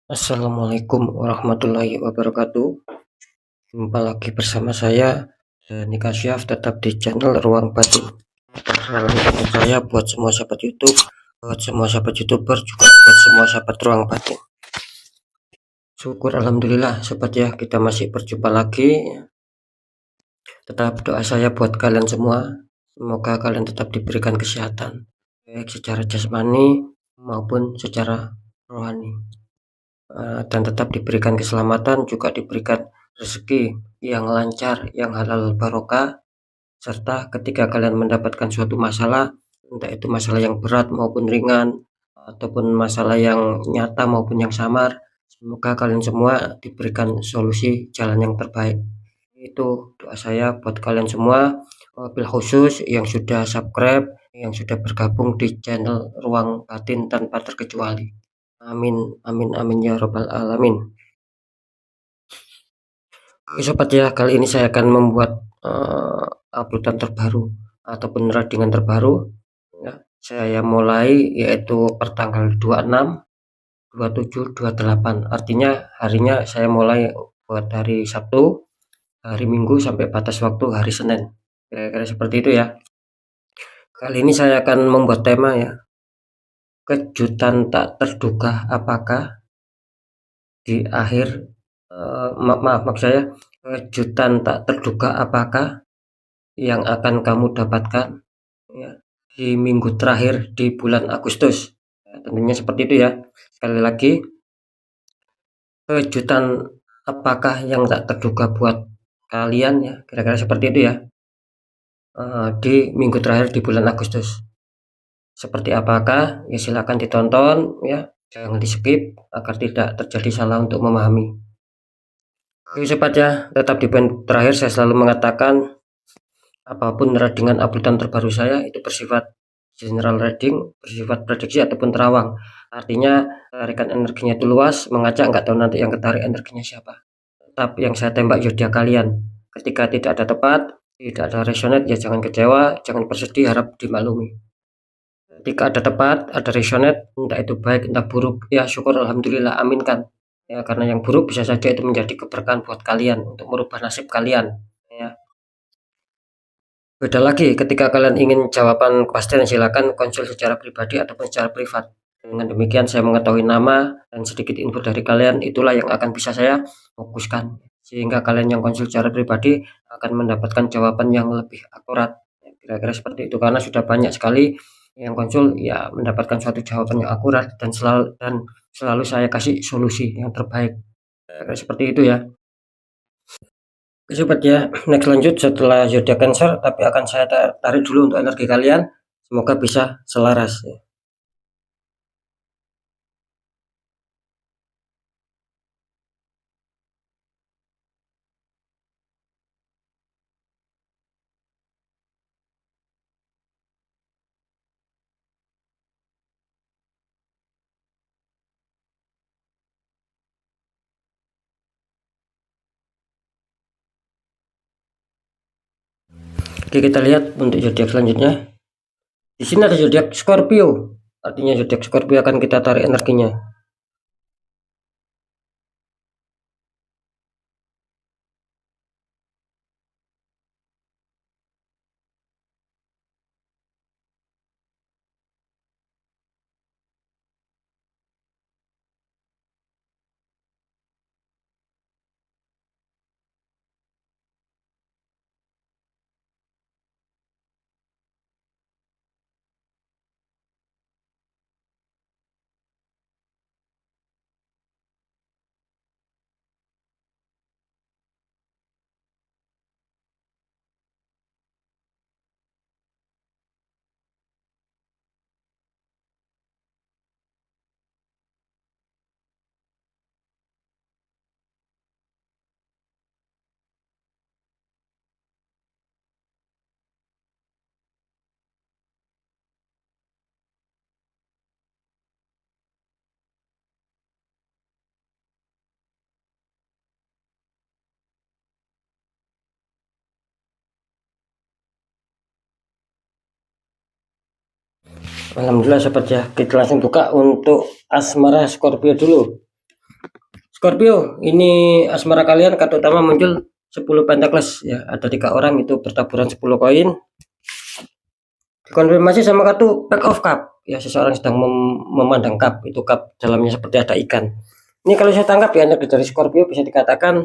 Assalamualaikum warahmatullahi wabarakatuh. Jumpa lagi bersama saya, Dani Kasyaf, tetap di channel Ruang Batin. Salam buat saya buat semua sahabat YouTube, buat semua sahabat YouTuber, juga buat semua sahabat Ruang Batin. Syukur alhamdulillah sobat ya, kita masih berjumpa lagi. Tetap doa saya buat kalian semua, semoga kalian tetap diberikan kesehatan, baik secara jasmani maupun secara rohani. Dan tetap diberikan keselamatan, juga diberikan rezeki yang lancar, yang halal barokah, serta ketika kalian mendapatkan suatu masalah, entah itu masalah yang berat maupun ringan, ataupun masalah yang nyata maupun yang samar, semoga kalian semua diberikan solusi jalan yang terbaik. Itu doa saya buat kalian semua, wabil khusus yang sudah subscribe, yang sudah bergabung di channel Ruang Batin tanpa terkecuali. Amin, amin, amin ya robbal alamin. Oke sobat ya, kali ini saya akan membuat uploadan terbaru ataupun radingan terbaru ya. Saya mulai yaitu pertanggal 26, 27, 28. Artinya harinya saya mulai buat hari Sabtu, hari Minggu sampai batas waktu hari Senin. Kira-kira seperti itu ya. Kali ini saya akan membuat tema ya. Kejutan tak terduga apakah di akhir maaf saya, kejutan tak terduga apakah yang akan kamu dapatkan ya, di minggu terakhir di bulan Agustus ya, tentunya seperti itu ya. Sekali lagi, kejutan apakah yang tak terduga buat kalian ya, kira-kira seperti itu ya, di minggu terakhir di bulan Agustus. Seperti apakah ya, silakan ditonton ya, jangan di skip agar tidak terjadi salah untuk memahami. Oke sobat ya, tetap di poin terakhir saya selalu mengatakan apapun radingan uploadan terbaru saya itu bersifat general reading, bersifat prediksi ataupun terawang. Artinya tarikan energinya itu luas, mengajak, nggak tahu nanti yang ketarik energinya siapa. Tetap yang saya tembak zodiak kalian. Ketika tidak ada tepat, tidak ada resonate, ya jangan kecewa, jangan bersedih, harap dimaklumi. Ketika ada tepat, ada resonate, entah itu baik, entah buruk, ya syukur alhamdulillah, aminkan. Ya, karena yang buruk bisa saja itu menjadi keberkahan buat kalian untuk merubah nasib kalian. Ya. Beda lagi ketika kalian ingin jawaban kepastian, silakan konsul secara pribadi ataupun secara privat. Dengan demikian saya mengetahui nama dan sedikit info dari kalian, itulah yang akan bisa saya fokuskan. Sehingga kalian yang konsul secara pribadi akan mendapatkan jawaban yang lebih akurat. Kira-kira seperti itu, karena sudah banyak sekali yang konsul ya mendapatkan suatu jawaban yang akurat dan selalu saya kasih solusi yang terbaik. Kira-kira seperti itu ya. Oke sobat ya, next lanjut setelah zodiak Cancer, tapi akan saya tarik dulu untuk energi kalian, semoga bisa selaras ya. Oke, kita lihat untuk zodiak selanjutnya. Di sini ada zodiak Scorpio, artinya zodiak Scorpio akan kita tarik energinya. Alhamdulillah sobat ya, kita langsung buka untuk asmara Scorpio dulu. Scorpio, ini asmara kalian kartu utama muncul 10 Pentacles ya, ada 3 orang itu bertaburan 10 koin. Dikonfirmasi sama kartu Pack of Cup ya, seseorang sedang memandang cup, itu cup dalamnya seperti ada ikan. Ini kalau saya tangkap ya, energi dari Scorpio bisa dikatakan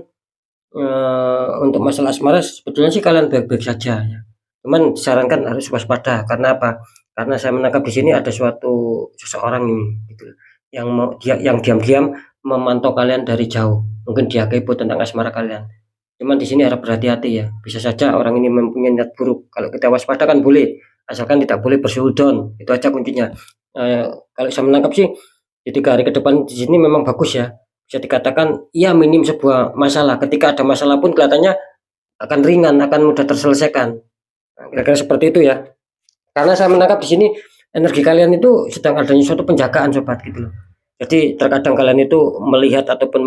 untuk masalah asmara sebetulnya sih kalian baik-baik saja ya. Cuman disarankan harus waspada. Karena apa? Karena saya menangkap di sini ada suatu seseorang ini gitu, yang diam-diam memantau kalian dari jauh. Mungkin dia kepo tentang asmara kalian. Cuman di sini harap berhati-hati ya. Bisa saja orang ini mempunyai niat buruk. Kalau kita waspada kan boleh, asalkan tidak boleh bersuudon. Itu aja kuncinya. Kalau saya menangkap sih, di 3 hari ke depan di sini memang bagus ya. Bisa dikatakan ya minim sebuah masalah. Ketika ada masalah pun kelihatannya akan ringan, akan mudah terselesaikan. Nah, kira-kira seperti itu ya. Karena saya menangkap di sini energi kalian itu sedang adanya suatu penjagaan sobat gitu loh. Jadi terkadang kalian itu melihat ataupun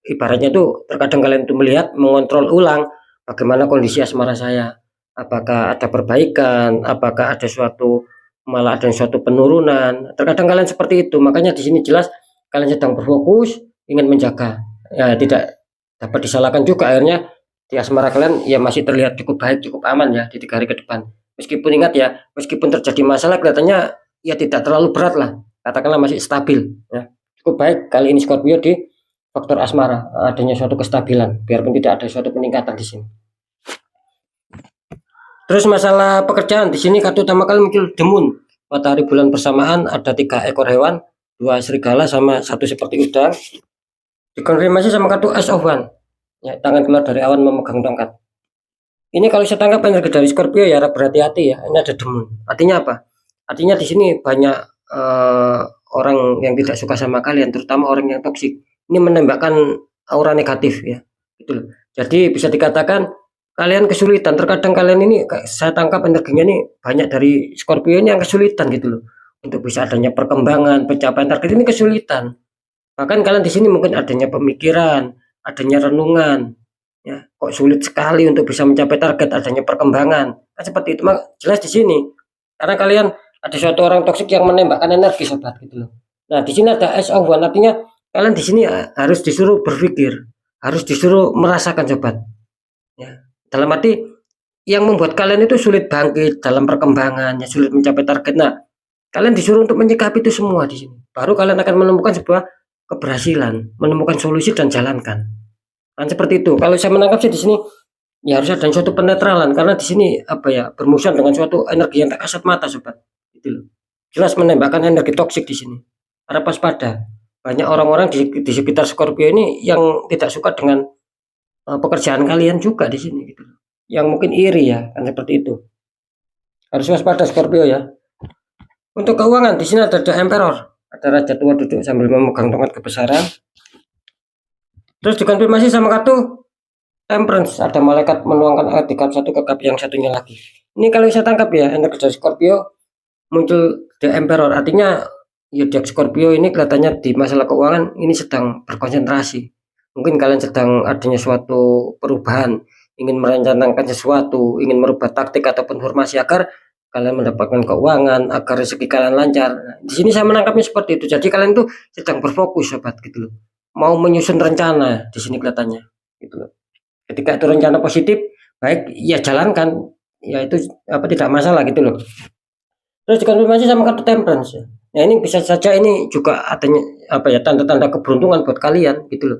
ibaratnya itu terkadang kalian itu melihat mengontrol ulang bagaimana kondisi asmara saya. Apakah ada perbaikan, apakah ada suatu malah ada suatu penurunan. Terkadang kalian seperti itu. Makanya di sini jelas kalian sedang berfokus ingin menjaga. Ya tidak dapat disalahkan juga akhirnya di asmara kalian ya masih terlihat cukup baik, cukup aman ya di 3 hari ke depan. Meskipun ingat ya, meskipun terjadi masalah kelihatannya ya tidak terlalu berat lah, katakanlah masih stabil ya. Cukup baik kali ini Scorpio di faktor asmara, adanya suatu kestabilan biarpun tidak ada suatu peningkatan di sini. Terus masalah pekerjaan di sini kartu utama kalian muncul demun. Matahari bulan bersamaan, ada 3 ekor hewan, 2 serigala sama 1 seperti udang. Dikonfirmasi sama kartu Ace of One. Ya, tangan keluar dari awan memegang tongkat. Ini kalau saya tangkap energi dari Scorpio ya harap berhati-hati ya. Ini ada demun. Artinya apa? Artinya di sini banyak orang yang tidak suka sama kalian, terutama orang yang toksik. Ini menembakkan aura negatif ya. Gitu loh. Jadi bisa dikatakan kalian kesulitan. Terkadang kalian ini saya tangkap energinya ini banyak dari Scorpio ini yang kesulitan gitu loh. Untuk bisa adanya perkembangan, pencapaian target ini kesulitan. Bahkan kalian di sini mungkin adanya pemikiran, adanya renungan, ya kok sulit sekali untuk bisa mencapai target, adanya perkembangan kan seperti itu. Jelas di sini karena kalian ada suatu orang toksik yang menembakkan energi sobat gitu loh. Nah di sini ada Ace of One, artinya kalian di sini harus disuruh berpikir, harus disuruh merasakan sobat ya, dalam arti yang membuat kalian itu sulit bangkit dalam perkembangannya, sulit mencapai target. Nah kalian disuruh untuk menyikapi itu semua di sini, baru kalian akan menemukan sebuah keberhasilan, menemukan solusi dan jalankan. Kan seperti itu. Kalau saya menangkap sih di sini ya harus ada suatu penetralan karena di sini apa ya bermusuhan dengan suatu energi yang tak kasat mata sobat. Gitu loh. Jelas menembakkan energi toksik di sini. Harap waspada. Banyak orang-orang di sekitar Scorpio ini yang tidak suka dengan pekerjaan kalian juga di sini gitu loh. Yang mungkin iri ya, kan seperti itu. Harus waspada Scorpio ya. Untuk keuangan di sini ada The Emperor, ada raja tua duduk sambil memegang tongkat kebesaran. Terus dikonfirmasi sama kartu Temperance, ada malaikat menuangkan ayat di cup satu ke cup yang satunya lagi. Ini kalau saya tangkap ya energi dari Scorpio muncul The Emperor, artinya ya di Scorpio ini kelihatannya di masalah keuangan ini sedang berkonsentrasi. Mungkin kalian sedang adanya suatu perubahan, ingin merencanakan sesuatu, ingin merubah taktik ataupun formasi agar kalian mendapatkan keuangan, agar rezeki kalian lancar. Nah, di sini saya menangkapnya seperti itu. Jadi kalian tuh sedang berfokus sobat gitu loh. Mau menyusun rencana di sini kelihatannya gitu loh. Ketika itu rencana positif, baik ya jalankan, ya itu apa tidak masalah gitu loh. Terus dikonfirmasi sama kartu Temperance ya. Nah ini bisa saja ini juga adanya apa ya tanda-tanda keberuntungan buat kalian gitu loh.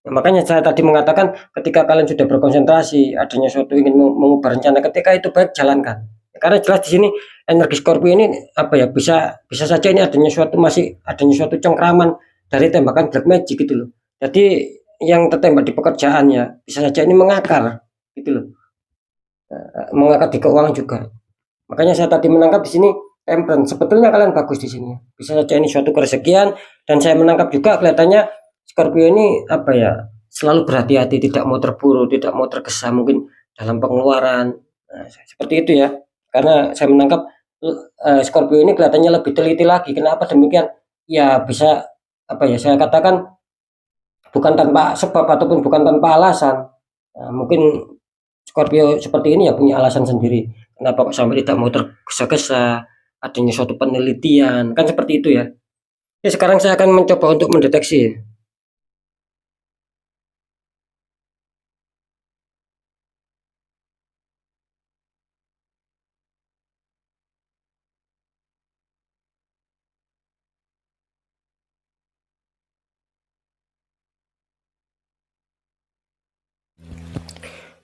Ya, makanya saya tadi mengatakan ketika kalian sudah berkonsentrasi, adanya suatu ingin mengubah rencana, ketika itu baik jalankan. Karena jelas di sini energi Scorpio ini apa ya bisa saja ini adanya suatu masih adanya suatu cengkraman dari tembakan black magic gitu loh. Jadi yang tertembak di pekerjaannya bisa saja ini mengakar gitu loh. Mengakar di keuangan juga. Makanya saya tadi menangkap di sini Temperance. Sebetulnya kalian bagus di sini. Bisa saja ini suatu kerezekian dan saya menangkap juga kelihatannya Scorpio ini apa ya selalu berhati-hati, tidak mau terburu, tidak mau tergesa mungkin dalam pengeluaran. Nah, seperti itu ya. Karena saya menangkap Scorpio ini kelihatannya lebih teliti lagi. Kenapa demikian? Ya bisa apa ya saya katakan bukan tanpa sebab ataupun bukan tanpa alasan. Nah, mungkin Scorpio seperti ini ya punya alasan sendiri. Kenapa kok sampai tidak mau tergesa-gesa? Adanya suatu penelitian, kan seperti itu ya. Ya sekarang saya akan mencoba untuk mendeteksi.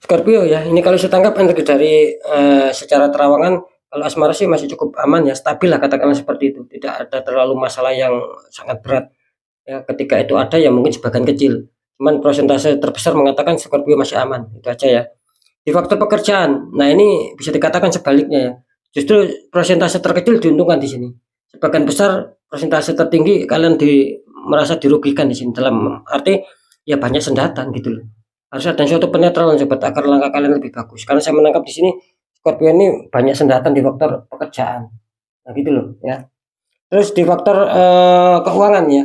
Scorpio ya, ini kalau saya tangkap energi dari secara terawangan, kalau asmara sih masih cukup aman ya, stabil lah katakanlah seperti itu. Tidak ada terlalu masalah yang sangat berat. Ya, ketika itu ada ya mungkin sebagian kecil. Cuman persentase terbesar mengatakan Scorpio masih aman. Itu aja ya. Di faktor pekerjaan, nah ini bisa dikatakan sebaliknya ya. Justru persentase terkecil diuntungkan di sini. Sebagian besar persentase tertinggi kalian merasa dirugikan di sini, dalam arti ya banyak sendatan gitu loh. Harus ada suatu penetralan sobat agar langkah kalian lebih bagus. Karena saya menangkap di sini Scorpio ini banyak sendatan di faktor pekerjaan. Nah gitu loh ya. Terus di faktor keuangan ya,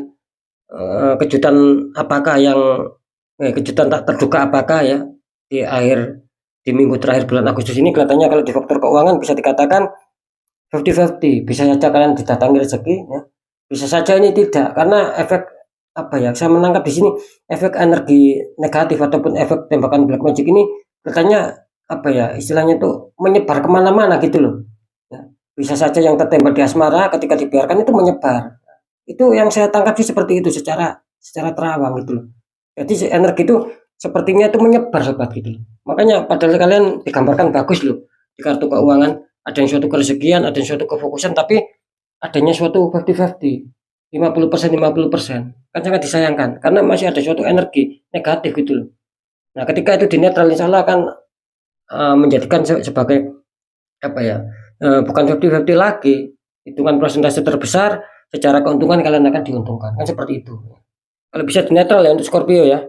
kejutan apakah yang kejutan tak terduga apakah ya di di minggu terakhir bulan Agustus ini, kelihatannya kalau di faktor keuangan bisa dikatakan 50-50. Bisa saja kalian didatangi rezeki ya. Bisa saja ini tidak, karena efek apa ya, saya menangkap di sini efek energi negatif ataupun efek tembakan black magic ini katanya apa ya, istilahnya tuh menyebar kemana-mana gitu loh ya. Bisa saja yang tertembak di asmara ketika dibiarkan itu menyebar. Itu yang saya tangkap sih seperti itu, secara secara terawang gitu loh. Jadi energi itu sepertinya itu menyebar sobat gitu loh. Makanya padahal kalian digambarkan bagus loh di kartu keuangan, ada yang suatu kerezekian, ada yang suatu kefokusan, tapi adanya suatu 50-50, 50% 50%. Kan sangat disayangkan karena masih ada suatu energi negatif gitu loh. Nah, ketika itu dinetral insya Allah akan menjadikan sebagai apa ya? Bukan 50-50 lagi. Hitungan persentase terbesar secara keuntungan kalian akan diuntungkan. Kan seperti itu. Kalau bisa dinetral ya untuk Scorpio ya,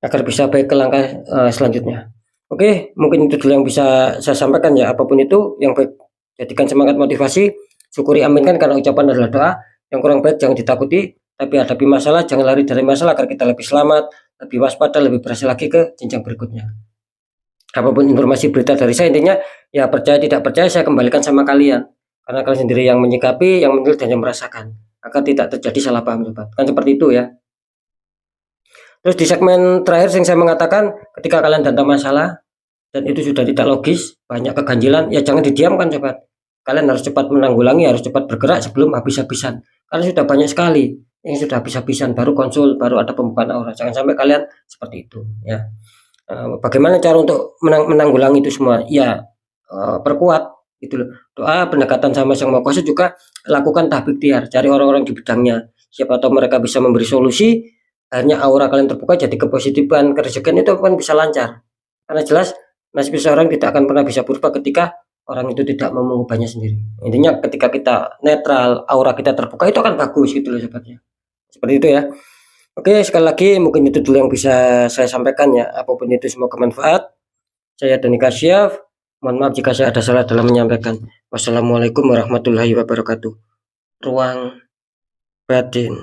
agar bisa baik ke langkah selanjutnya. Oke, mungkin itu dulu yang bisa saya sampaikan ya. Apapun itu yang baik jadikan semangat motivasi, syukuri aminkan karena ucapan adalah doa. Yang kurang baik jangan ditakuti, tapi hadapi masalah, jangan lari dari masalah agar kita lebih selamat, lebih waspada, lebih berhasil lagi ke jenjang berikutnya. Apapun informasi berita dari saya, intinya ya percaya tidak percaya saya kembalikan sama kalian. Karena kalian sendiri yang menyikapi, yang menilai dan yang merasakan. Agar tidak terjadi salah paham sobat. Kan seperti itu ya. Terus di segmen terakhir yang saya mengatakan, ketika kalian datang masalah dan itu sudah tidak logis, banyak keganjilan, ya jangan didiamkan sobat. Kalian harus cepat menanggulangi, harus cepat bergerak sebelum habis-habisan. Karena sudah banyak sekali yang sudah habis-habisan, baru konsul, baru ada pembukaan aura. Jangan sampai kalian seperti itu ya. Bagaimana cara untuk menanggulangi itu semua? Ya perkuat itu loh. Doa, pendekatan sama Sang Maha Kuasa, juga lakukan tahap ikhtiar, cari orang-orang di bidangnya. Siapa tahu mereka bisa memberi solusi, akhirnya aura kalian terbuka, jadi kepositifan, kerezekian itu kan bisa lancar. Karena jelas nasib seseorang tidak akan pernah bisa berubah ketika orang itu tidak mau mengubahnya sendiri. Intinya ketika kita netral, aura kita terbuka, itu akan bagus gitu loh sobatnya. Seperti itu ya. Oke, sekali lagi mungkin itu dulu yang bisa saya sampaikan ya. Apapun itu semoga bermanfaat. Saya Dani Kasyaf. Mohon maaf jika saya ada salah dalam menyampaikan. Wassalamualaikum warahmatullahi wabarakatuh. Ruang batin.